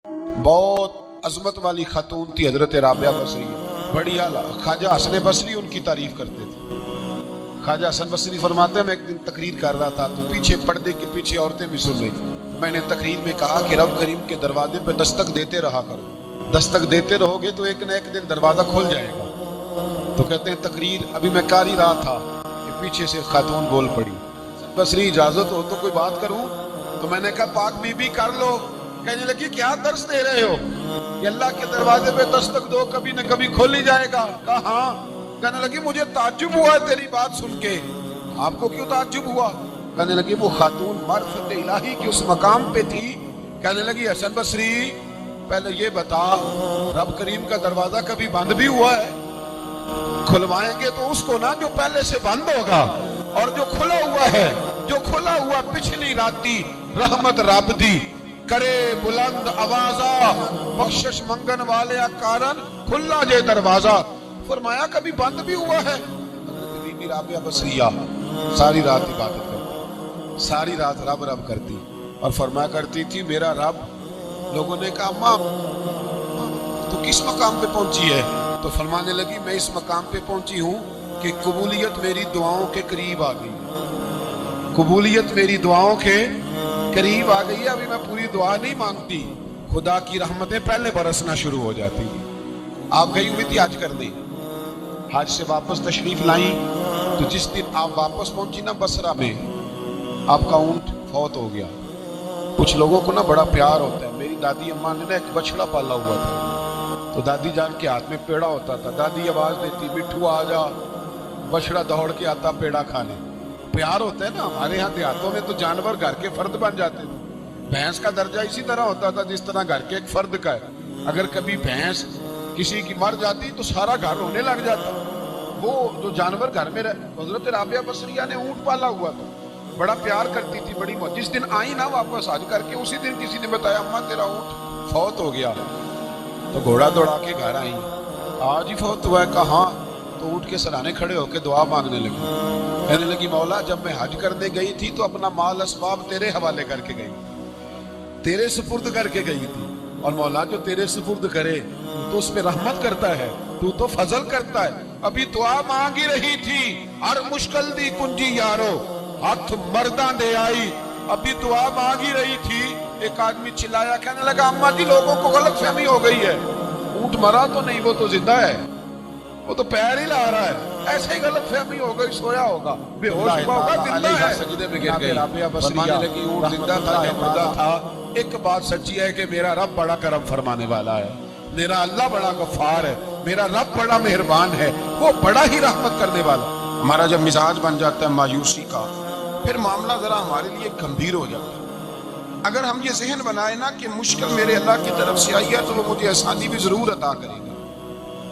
بہت عظمت والی خاتون تھی حضرت رابعہ بصری، بڑی اعلیٰ۔ خواجہ حسن بصری ان کی تعریف کرتے تھے۔ خواجہ حسن بصری فرماتے ہیں میں ایک دن تقریر کر رہا تھا تو پیچھے پردے کے پیچھے عورتیں بھی سن رہی تھیں۔ میں نے تقریر میں کہا کہ رب کریم کے دروازے پہ دستک دیتے رہا کرو، دستک دیتے رہو گے تو ایک نہ ایک دن دروازہ کھل جائے گا۔ تو کہتے ہیں تقریر ابھی میں کر ہی رہا تھا کہ پیچھے سے خاتون بول پڑی، بصری اجازت ہو تو کوئی بات کروں؟ تو میں نے کہا پاک بی بی کر لو۔ کہنے لگی کیا درس دے رہے ہو کہ اللہ کے دروازے پہ دستک دو کبھی نہ کبھی کھل ہی جائے گا؟ کہا ہاں۔ کہنے لگی مجھے تعجب ہوا ہے تیری بات سن کے۔ آپ کو کیوں تعجب ہوا؟ کہنے لگی وہ خاتون معرفت الہی کی اس مقام پہ تھی۔ کہنے لگی حسن بصری پہلے یہ بتا رب کریم کا دروازہ کبھی بند بھی ہوا ہے؟ کھلوائیں گے تو اس کو نا جو پہلے سے بند ہوگا، اور جو کھلا ہوا ہے، جو کھلا ہوا پچھلی راتی رحمت رب دی کرے بلند آوازہ بخشش منگن والے کارن کھلا جے دروازہ۔ فرمایا کبھی بند بھی ہوا ہے؟ حضرت بی بی رابعہ بصریہ ساری رات عبادت کرتی، ساری رات رب رب کرتی، اور فرمایا کرتی تھی میرا رب۔ لوگوں نے کہا ماں تو کس مقام پہ پہنچی ہے؟ تو فرمانے لگی میں اس مقام پہ پہنچی ہوں کہ قبولیت میری دعاؤں کے قریب آ گئی، قبولیت میری دعاؤں کے قریب آ گئی ہے۔ ابھی میں پوری دعا نہیں مانگتی، خدا کی رحمتیں پہلے برسنا شروع ہو جاتی ہیں۔ آپ گئی ہوئی تھی حج کرنے، حج سے واپس تشریف لائیں تو جس دن آپ واپس پہنچی نا بصرہ میں، آپ کا اونٹ فوت ہو گیا۔ کچھ لوگوں کو نا بڑا پیار ہوتا ہے۔ میری دادی اماں نے نا ایک بچڑا پالا ہوا تھا، تو دادی جان کے ہاتھ میں پیڑا ہوتا تھا، دادی آواز دیتی مٹھو آ جا، بچڑا دوڑ کے آتا پیڑا کھانے۔ پیار ہوتا ہے نا۔ ہمارے ہاں دیہاتوں میں تو جانور گھر کے فرد بن جاتے تھے۔ بھینس کا درجہ اسی طرح ہوتا تھا جس طرح گھر کے ایک فرد کا ہے۔ اگر کبھی بھینس کسی کی مر جاتی تو سارا گھر رونے لگ جاتا۔ وہ جو جانور گھر میں حضرت رابعہ بصریہ نے اونٹ پالا ہوا تھا، بڑا پیار کرتی تھی، بڑی جس دن آئی نا واپس حج کر کے، اسی دن کسی نے بتایا اماں تیرا اونٹ فوت ہو گیا۔ تو گھوڑا دوڑا کے گھر آئی، آج ہی فوت ہوا ہے؟ کہا ہاں۔ تو اونٹ کے سرانے کھڑے ہو کے دعا مانگنے لگی، کہنے لگی مولا جب میں حج کرنے گئی تھی تو اپنا مال اسباب تیرے حوالے کر کے گئی، تیرے سپرد کر کے گئی تھی، اور مولا جو تیرے سپرد کرے تو اس پہ رحمت کرتا ہے، تو تو فضل کرتا ہے۔ ابھی دعا مانگی رہی تھی، ہر مشکل دی کنجی یارو ہاتھ مرداں دے آئی۔ ابھی دعا مانگی رہی تھی، ایک آدمی چلایا، کہنے لگا اماں جی لوگوں کو غلط فہمی ہو گئی ہے، اونٹ مرا تو نہیں، وہ تو زندہ ہے، وہ تو پیر ہی لا رہا ہے۔ ایسے ہی غلط فہمی ہو گئی، سویا ہوگا، بے ہوش ہوا ہوگا، زندہ ہے۔ سجدے میں گر گئی، فرمانے لگی اونٹ زندہ تھا یا مردہ تھا، ایک بات سچی ہے کہ میرا رب بڑا کرم فرمانے والا ہے، میرا اللہ بڑا غفار ہے، میرا رب بڑا مہربان ہے، وہ بڑا ہی رحمت کرنے والا۔ ہمارا جب مزاج بن جاتا ہے مایوسی کا، پھر معاملہ ذرا ہمارے لیے گمبھیر ہو جاتا ہے۔ اگر ہم یہ ذہن بنائیں نا کہ مشکل میرے اللہ کی طرف سے آئی ہے تو وہ مجھے آسانی بھی ضرور عطا کرے گا،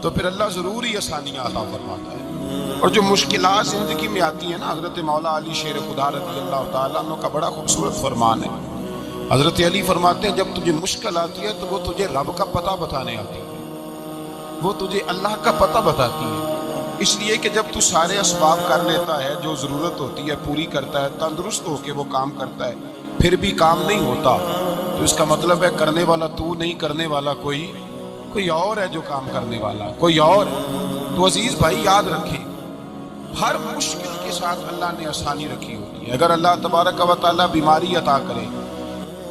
تو پھر اللہ ضرور ہی آسانیاں عطا فرماتا ہے۔ اور جو مشکلات زندگی میں آتی ہیں نا، حضرت مولا علی شیر خدا رضی اللہ تعالیٰ عنہ کا بڑا خوبصورت فرمان ہے۔ حضرت علی فرماتے ہیں جب تجھے مشکل آتی ہے تو وہ تجھے رب کا پتہ بتانے آتی ہے، وہ تجھے اللہ کا پتہ بتاتی ہے۔ اس لیے کہ جب تو سارے اسباب کر لیتا ہے، جو ضرورت ہوتی ہے پوری کرتا ہے، تندرست ہو کے وہ کام کرتا ہے، پھر بھی کام نہیں ہوتا، تو اس کا مطلب ہے کرنے والا تو نہیں، کرنے والا کوئی اور ہے جو کام کرنے والا، کوئی اور ہے۔ تو عزیز بھائی یاد رکھیں، ہر مشکل کے ساتھ اللہ نے آسانی رکھی ہوتی ہے۔ اگر اللہ تبارک و تعالیٰ بیماری عطا کرے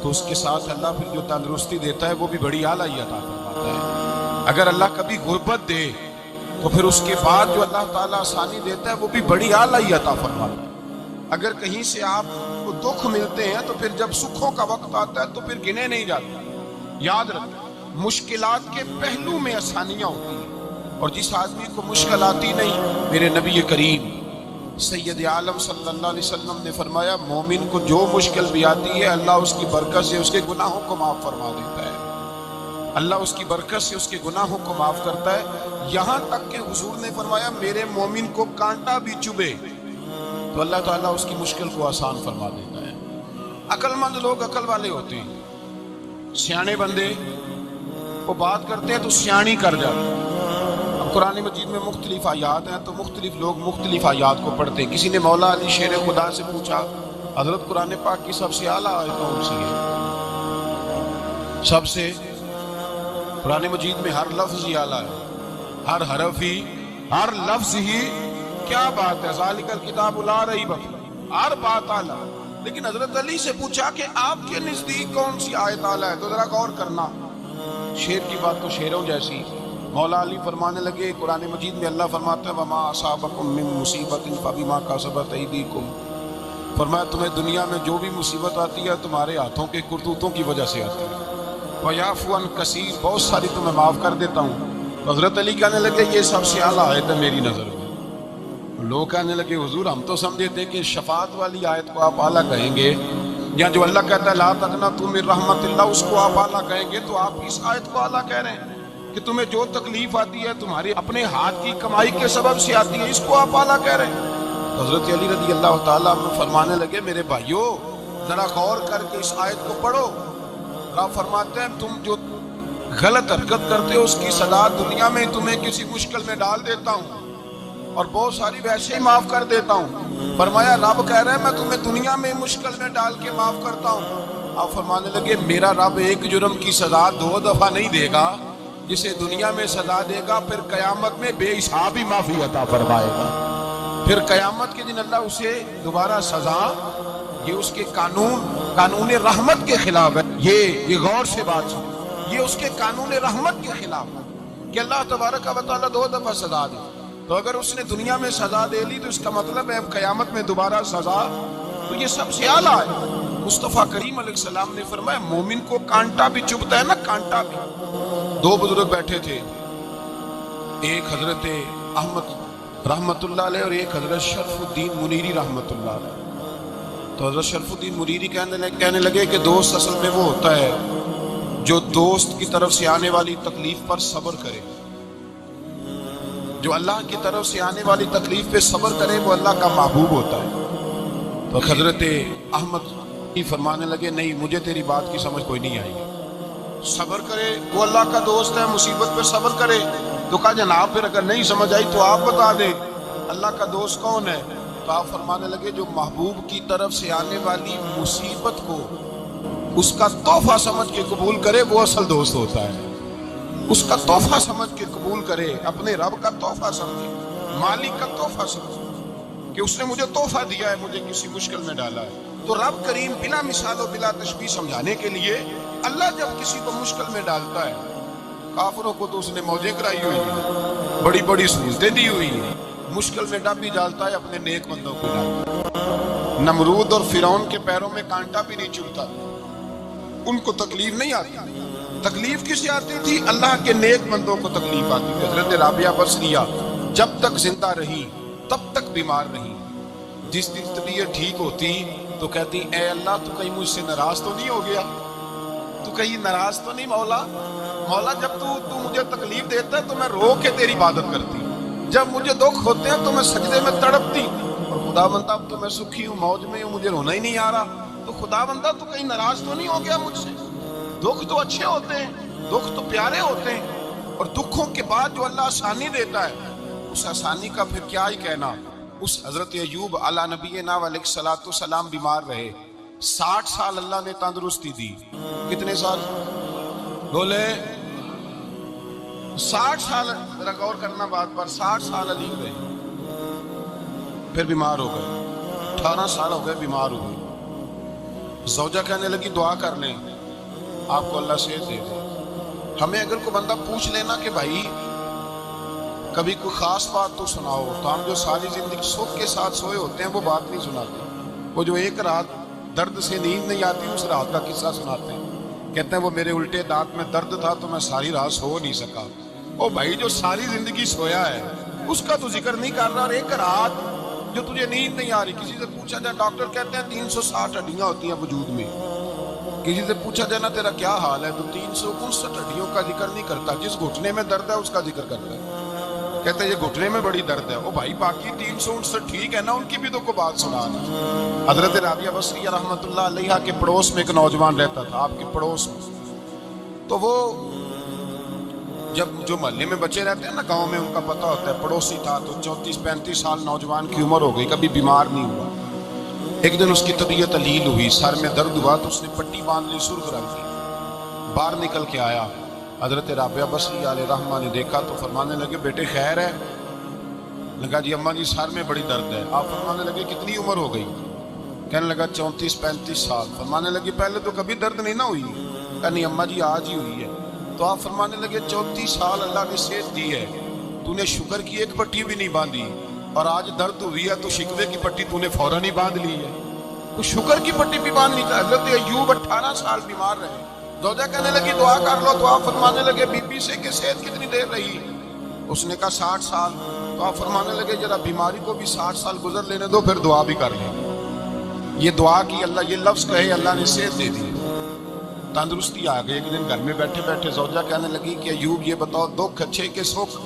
تو اس کے ساتھ اللہ پھر جو تندرستی دیتا ہے وہ بھی بڑی اعلیٰ ہی عطا فرماتا ہے۔ اگر اللہ کبھی غربت دے تو پھر اس کے بعد جو اللہ تعالیٰ آسانی دیتا ہے وہ بھی بڑی اعلیٰ ہی عطا فرماتا ہے۔ اگر کہیں سے آپ کو دکھ ملتے ہیں تو پھر جب سکھوں کا وقت آتا ہے تو پھر گنے نہیں جاتے۔ یاد رکھیں مشکلات کے پہلو میں آسانیاں ہوتی ہیں، اور جس آدمی کو مشکل آتی نہیں، میرے نبی کریم سید عالم صلی اللہ علیہ وسلم نے فرمایا مومن کو جو مشکل بھی آتی ہے اللہ اس کی برکت سے اس کے گناہوں کو معاف فرما دیتا ہے، اللہ اس کی برکت سے اس کے گناہوں کو معاف کرتا ہے، یہاں تک کہ حضور نے فرمایا میرے مومن کو کانٹا بھی چبھے تو اللہ تعالیٰ اس کی مشکل کو آسان فرما دیتا ہے۔ عقل مند لوگ عقل والے ہوتے ہیں، سیانے بندے وہ بات کرتے ہیں تو سیانی کر جاتے ہیں۔ اب قرآن مجید میں مختلف آیات ہیں تو مختلف لوگ مختلف آیات کو پڑھتے ہیں۔ کسی نے مولا علی شیر خدا سے پوچھا، حضرت قرآن پاک کی سب سے اعلیٰ آیت کون سی ہے؟ سب سے قرآن مجید میں ہر لفظ ہی اعلیٰ ہے، ہر حرف ہی، ہر لفظ ہی، کیا بات ہے، ذالک الکتاب لا ریب فیہ، ہر بات اعلیٰ۔ لیکن حضرت علی سے پوچھا کہ آپ کے نزدیک کون سی آیت اعلیٰ ہے، تو ذرا غور کرنا، شیر کی بات تو شیروں جیسی۔ مولا علی فرمانے لگے، قرآن مجید میں اللہ فرماتا ہے وَمَا أَصَابَكُم مِّن مُّصِيبَةٍ فَبِمَا كَسَبَتْ أَيْدِيكُمْ، فرمایا تمہیں دنیا میں جو بھی مصیبت آتی ہے تمہارے ہاتھوں کے کرتوتوں کی وجہ سے آتی ہے، وَيَعْفُو عَن كَثِيرٍ، بہت ساری تمہیں معاف کر دیتا ہوں۔ تو حضرت علی کہنے لگے یہ سب سے اعلیٰ آیت ہے میری نظر میں۔ لوگ کہنے لگے حضور ہم تو سمجھے تھے کہ شفاعت والی آیت کو آپ اعلیٰ کہیں گے، یا جو اللہ کہتا ہے لا تقنطوا من رحمت اللہ، اس کو آپ اعلیٰ کہیں گے، تو آپ اس آیت کو اعلیٰ کہہ رہے ہیں کہ تمہیں جو تکلیف آتی ہے تمہاری اپنے ہاتھ کی کمائی کے سبب سے آتی ہے، اس کو آپ اعلیٰ کہہ رہے ہیں۔ تو حضرت علی رضی اللہ تعالیٰ عنہ فرمانے لگے میرے بھائیو ذرا غور کر کے اس آیت کو پڑھو۔ آپ فرماتے ہیں تم جو غلط حرکت کرتے ہو اس کی سزا دنیا میں تمہیں کسی مشکل میں ڈال دیتا ہوں اور بہت ساری ویسے ہی معاف کر دیتا ہوں۔ فرمایا رب کہہ رہے ہیں میں تمہیں دنیا میں مشکل میں ڈال کے معاف کرتا ہوں۔ آپ فرمانے لگے میرا رب ایک جرم کی سزا 2 دفعہ نہیں دے گا، جسے دنیا میں سزا دے گا پھر قیامت میں بے حساب ہی معافی عطا فرمائے گا۔ پھر قیامت کے دن اللہ اسے دوبارہ سزا، یہ اس کے قانون رحمت کے خلاف ہے، یہ غور سے بات سن، یہ اس کے قانون رحمت کے خلاف ہے کہ اللہ تبارک و تعالیٰ 2 دفعہ سزا دے۔ تو اگر اس نے دنیا میں سزا دے لی تو اس کا مطلب ہے اب قیامت میں دوبارہ سزا، تو یہ سب سے اعلیٰ ہے۔ مصطفیٰ کریم علیہ السلام نے فرمایا مومن کو کانٹا بھی چبھتا ہے نا، کانٹا بھی۔ 2 بزرگ بیٹھے تھے، ایک حضرت احمد رحمت اللہ علیہ اور ایک حضرت شرف الدین منیری رحمت اللہ علیہ۔ تو حضرت شرف الدین منیری کہنے لگے کہ دوست اصل میں وہ ہوتا ہے جو دوست کی طرف سے آنے والی تکلیف پر صبر کرے، جو اللہ کی طرف سے آنے والی تکلیف پہ صبر کرے وہ اللہ کا محبوب ہوتا ہے۔ تو حضرت احمد فرمانے لگے نہیں مجھے تیری بات کی سمجھ کوئی نہیں آئی، صبر کرے وہ اللہ کا دوست ہے، مصیبت پہ صبر کرے۔ تو کہا جناب پھر اگر نہیں سمجھ آئی تو آپ بتا دیں اللہ کا دوست کون ہے؟ تو آپ فرمانے لگے جو محبوب کی طرف سے آنے والی مصیبت کو اس کا تحفہ سمجھ کے قبول کرے وہ اصل دوست ہوتا ہے۔ اس کا تحفہ سمجھ کے قبول کرے، اپنے رب کا تحفہ سمجھے، مالک کا تحفہ سمجھے کہ اس نے مجھے تحفہ دیا ہے، مجھے کسی مشکل میں ڈالا ہے۔ تو رب کریم بلا مثال و بلا تشبیہ سمجھانے کے لیے اللہ جب کسی کو مشکل میں ڈالتا ہے، کافروں کو تو اس نے موجیں کرائی ہوئی ہیں، بڑی بڑی سہولتیں دی ہوئی ہیں، مشکل میں ڈب بھی ڈالتا ہے اپنے نیک بندوں کو ڈالتا ہے۔ نمرود اور فرعون کے پیروں میں کانٹا بھی نہیں چبھتا، ان کو تکلیف نہیں آتی۔ تکلیف کسے آتی تھی؟ اللہ کے نیک بندوں کو تکلیف آتی تھی۔ حضرت رابعہ بصریہ جب تک زندہ رہی تب تک بیمار رہی، جس دن طبیعت ٹھیک ہوتی تو کہتی اے اللہ تو کہیں مجھ سے ناراض تو نہیں ہو گیا، تو کہیں ناراض تو نہیں مولا جب تو مجھے تکلیف دیتا ہے تو میں رو کے تیری عبادت کرتی، جب مجھے دکھ ہوتے ہیں تو میں سجدے میں تڑپتی، اور خدا بندہ اب تو میں سکھی ہوں، موج میں ہوں، مجھے رونا ہی نہیں آ رہا، تو خدا بندہ تو کہیں ناراض تو نہیں ہو گیا مجھ سے۔ دکھ تو اچھے ہوتے ہیں، دکھ تو پیارے ہوتے ہیں، اور دکھوں کے بعد جو اللہ آسانی دیتا ہے اس آسانی کا پھر کیا ہی کہنا۔ اس حضرت ایوب علی نبینا علیہ الصلوۃ والسلام بیمار رہے، 60 سال اللہ نے تندرستی دی۔ کتنے سال بولے؟ 60 سال، ذرا غور کرنا بات پر، 60 سال علی رہے، پھر بیمار ہو گئے، 18 سال ہو گئے بیمار ہو گئے۔ زوجہ کہنے لگی دعا کر لیں آپ کو اللہ صحت دے دے۔ ہمیں اگر کوئی بندہ پوچھ لینا کہ بھائی کبھی کوئی خاص بات تو سناؤ، تو ہم جو ساری زندگی سکھ کے ساتھ سوئے ہوتے ہیں وہ بات نہیں سناتے، وہ جو ایک رات درد سے نیند نہیں آتی اس رات کا قصہ سناتے ہیں، کہتے ہیں وہ میرے الٹے دانت میں درد تھا تو میں ساری رات سو نہیں سکا۔ او بھائی جو ساری زندگی سویا ہے اس کا تو ذکر نہیں کر رہا، اور ایک رات جو تجھے نیند نہیں آ رہی، کسی سے پوچھا جائے، ڈاکٹر کہتے ہیں 360 ہڈیاں ہوتی ہیں وجود میں، کسی سے پوچھا جائے نا تیرا کیا حال ہے تو 359 ہڈیوں کا ذکر نہیں کرتا، جس گھٹنے میں درد ہے اس کا ذکر کرتا ہے، کہتے ہیں یہ گھٹنے میں بڑی درد ہے۔ او بھائی باقی 359 ٹھیک ہے نا، ان کی بھی تو کوئی بات سنا۔ حضرت رابعہ بصریہ رحمت اللہ علیہ کے پڑوس میں ایک نوجوان رہتا تھا، آپ کے پڑوس میں، تو وہ جب جو محلے میں بچے رہتے ہیں نا گاؤں میں، ان کا پتہ ہوتا ہے، پڑوسی تھا تو 34-35 سال نوجوان کی عمر ہو گئی، کبھی بیمار نہیں ہوا۔ ایک دن اس کی طبیعت علیل ہوئی، سر میں درد ہوا تو اس نے پٹی باندھ لی سرخ رنگ کی، باہر نکل کے آیا حضرت رابعہ بصری علیہ رحمہ نے دیکھا تو فرمانے لگے بیٹے خیر ہے؟ لگا جی اماں جی سر میں بڑی درد ہے۔ آپ فرمانے لگے کتنی عمر ہو گئی؟ کہنے لگا 34-35 سال۔ فرمانے لگے پہلے تو کبھی درد نہیں نہ ہوئی؟ کہا نہیں اماں جی آج ہی ہوئی ہے۔ تو آپ فرمانے لگے 34 سال اللہ نے صحت دی ہے، تو نے شکر کی ایک پٹی بھی نہیں باندھی، اور آج درد ہوئی ہے تو شکوے کی پٹی تو نے فوراً ہی باندھ لی ہے، تو شکر کی پٹی بھی باندھنی چاہیے۔ حضرت ایوب 18 سال بیمار رہے، زوجہ کہنے لگی دعا کر لو، تو آپ فرمانے لگے بی بی سے کہ صحت کتنی دیر رہی؟ اس نے کہا 60 سال۔ تو آپ فرمانے لگے ذرا بیماری کو بھی 60 سال گزر لینے دو، پھر دعا بھی کر لیں۔ یہ دعا کی، اللہ یہ لفظ کہے اللہ نے صحت دے دی، تندرستی آ گئی۔ ایک دن گھر میں بیٹھے بیٹھے زوجہ کہنے لگی کہ ایوب یہ بتاؤ دکھ اچھے کہ سکھ؟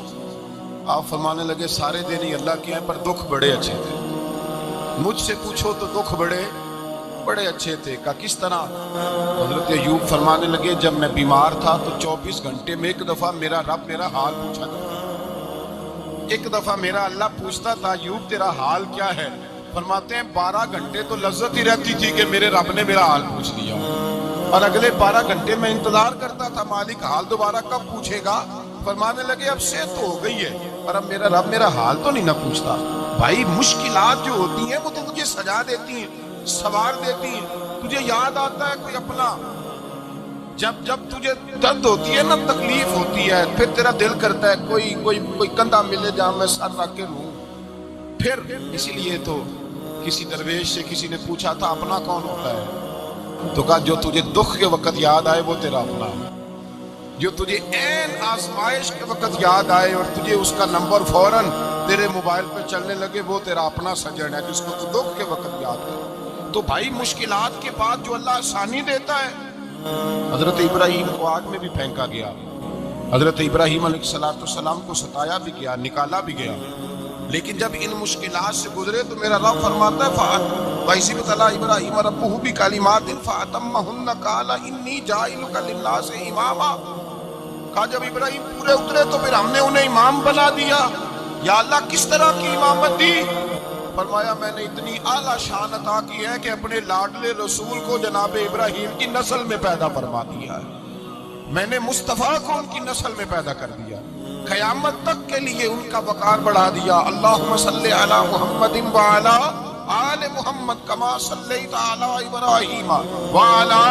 آپ فرمانے لگے سارے دن ہی اللہ کے ہیں پر دکھ بڑے اچھے تھے، مجھ سے پوچھو تو دکھ بڑے اچھے تھے۔ کہا کس طرح؟ حضرت ایوب فرمانے لگے جب میں بیمار تھا تو 24 گھنٹے میں ایک دفعہ میرا رب میرا حال پوچھا تھا، ایک دفعہ میرا اللہ پوچھتا تھا ایوب تیرا حال کیا ہے؟ فرماتے ہیں 12 گھنٹے تو لذت ہی رہتی تھی کہ میرے رب نے میرا حال پوچھ لیا، اور اگلے 12 گھنٹے میں انتظار کرتا تھا مالک حال دوبارہ کب پوچھے گا۔ فرمانے لگے اب صحت تو ہو گئی ہے اور اب میرا رب میرا حال تو نہیں نہ پوچھتا۔ بھائی مشکلات جو ہوتی ہیں وہ تو تجھے سجا دیتی ہیں، سوار دیتی ہیں، تجھے یاد آتا ہے کوئی اپنا، جب تجھے درد ہوتی ہے نا، تکلیف ہوتی ہے، پھر تیرا دل کرتا ہے کوئی کندھا ملے جہاں میں سر رکھ کے رہوں۔ پھر اسی لیے تو کسی درویش سے کسی نے پوچھا تھا اپنا کون ہوتا ہے؟ تو کہا جو تجھے دکھ کے وقت یاد آئے وہ تیرا اپنا ہے، جو تجھے عین آزمائش کے وقت یاد آئے اور تجھے اس کا نمبر فوراً تیرے موبائل پہ چلنے لگے وہ تیرا اپنا سجن ہے، جس کو تو دکھ کے وقت یاد کرے۔ تو بھائی مشکلات کے بعد جو اللہ آسانی دیتا ہے، حضرت ابراہیم کو آگ میں بھی پھینکا گیا، حضرت ابراہیم علیہ السلام کو ستایا بھی گیا، نکالا بھی گیا، لیکن جب ان مشکلات سے گزرے تو میرا رب فرماتا ہے وَإِذِ ابْتَلَىٰ إِبْرَاهِيمَ رَبُّهُ بِكَلِمَاتٍ فَأَتَمَّهُنَّ قَالَ إِنِّي جَاعِلُكَ لِلنَّاسِ إِمَامًا۔ کہا جب ابراہیم پورے اترے تو پھر ہم نے انہیں امام بنا دیا۔ یا اللہ کس طرح کی امامت دی؟ فرمایا میں نے اتنی اعلیٰ شان عطا کی ہے کہ اپنے لاڈلے رسول کو جناب ابراہیم کی نسل میں پیدا فرما دیا ہے، میں نے مصطفیٰ کو ان کی نسل میں پیدا کر دیا، قیامت تک کے لیے ان کا وقار بڑھا دیا۔ اللہم صلی علی محمد وعلی آل محمد کما صلیت علی ابراہیم وعلی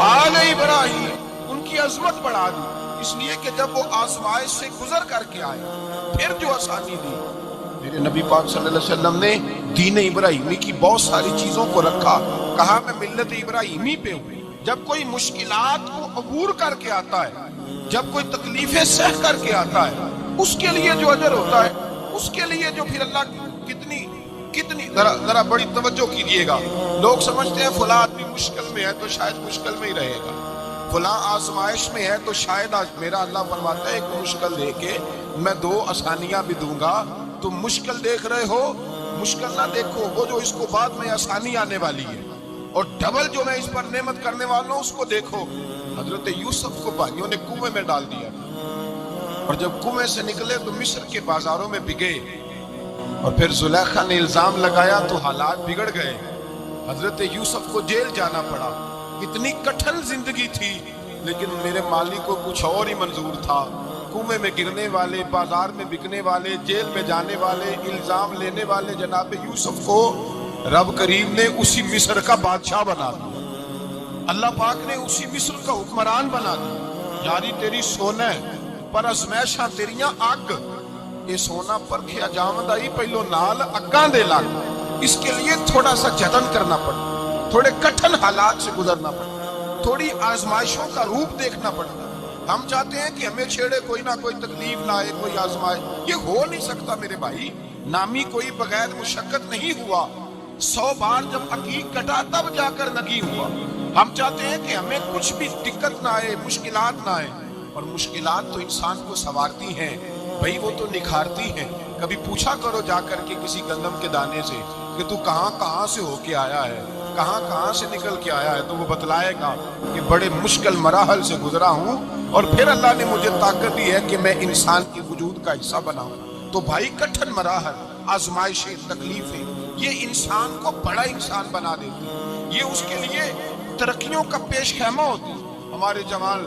آل ابراہیم، ان کی عظمت بڑھا دی، اس لیے کہ جب وہ آزمائش سے گزر کر کے آئے پھر جو آسانی دی۔ میرے نبی پاک صلی اللہ علیہ وسلم نے دین ابراہیمی کی بہت ساری چیزوں کو رکھا، کہا میں ملت ابراہیمی پہ ہوں۔ جب کوئی مشکلات کو عبور کر کے آتا ہے، جب کوئی تکلیفیں سہ کر کے آتا ہے، اس کے لیے جو اجر ہوتا ہے، اس کے لیے جو پھر اللہ کتنی ذرا بڑی توجہ کیجئے گا۔ لوگ سمجھتے ہیں فلاں آدمی مشکل میں ہے تو شاید مشکل میں ہی رہے گا، فلاں آزمائش میں ہے تو شاید آج میرا اللہ فرماتا ہے ایک مشکل دے کے میں 2 آسانیاں بھی دوں گا۔ تم مشکل دیکھ رہے ہو، مشکل نہ دیکھو، وہ جو اس کو بعد میں آسانی آنے والی ہے، اور ڈبل جو میں اس پر نعمت کرنے والا ہوں اس کو دیکھو۔ حضرت یوسف کو بھائیوں نے کنویں میں ڈال دیا، اور جب کنویں سے نکلے تو مصر کے بازاروں میں بگے، اور پھر زلیخا نے الزام لگایا تو حالات بگڑ گئے، حضرت یوسف کو جیل جانا پڑا۔ اتنی کٹھن زندگی تھی لیکن میرے مالک کو کچھ اور ہی منظور تھا۔ کنویں میں گرنے والے، بازار میں بکنے والے، جیل میں جانے والے، الزام لینے والے جناب یوسف کو رب کریم نے اسی مصر کا بادشاہ بنا دیا، اللہ پاک نے اسی مصر کا حکمران بنا دیا۔ یاری تیری سونا ہے پر ازمیشاں تیریاں اگ، یہ سونا پرکھیا جامد آئی پہلو نال اگاں دے لگ، اس کے لیے تھوڑا سا جتن کرنا پڑتا، تھوڑے کٹھن حالات سے گزرنا پڑتا، تھوڑی آزمائشوں کا روپ دیکھنا پڑتا۔ ہم چاہتے ہیں کہ ہمیں چھیڑے کوئی نہ کوئی تکلیف لائے، کوئی آزمائے، یہ ہو نہیں سکتا میرے بھائی۔ نامی کوئی بغیر مشقت نہیں ہوا، 100 بار جب عقیق کٹا تب جا کر نگی ہوا۔ ہم چاہتے ہیں کہ ہمیں کچھ بھی دقت نہ آئے، مشکلات نہ آئے، اور مشکلات تو انسان کو سنوارتی ہیں بھائی، وہ تو نکھارتی ہیں۔ کبھی پوچھا کرو جا کر کے کسی گندم کے دانے سے کہ تو کہاں سے ہو کے آیا ہے، کہاں سے نکل کے آیا ہے، تو وہ بتلائے گا کہ بڑے مشکل مراحل سے گزرا ہوں، اور پھر اللہ نے مجھے طاقت دی ہے کہ میں انسان کی وجود کا حصہ بناؤں۔ تو بھائی کٹھن مراحل، آزمائشیں، تکلیفیں، یہ انسان کو بڑا انسان بنا دیتی ہیں، یہ اس کے لیے ترقیوں کا پیش خیمہ ہوتی ہے۔ ہمارے جمال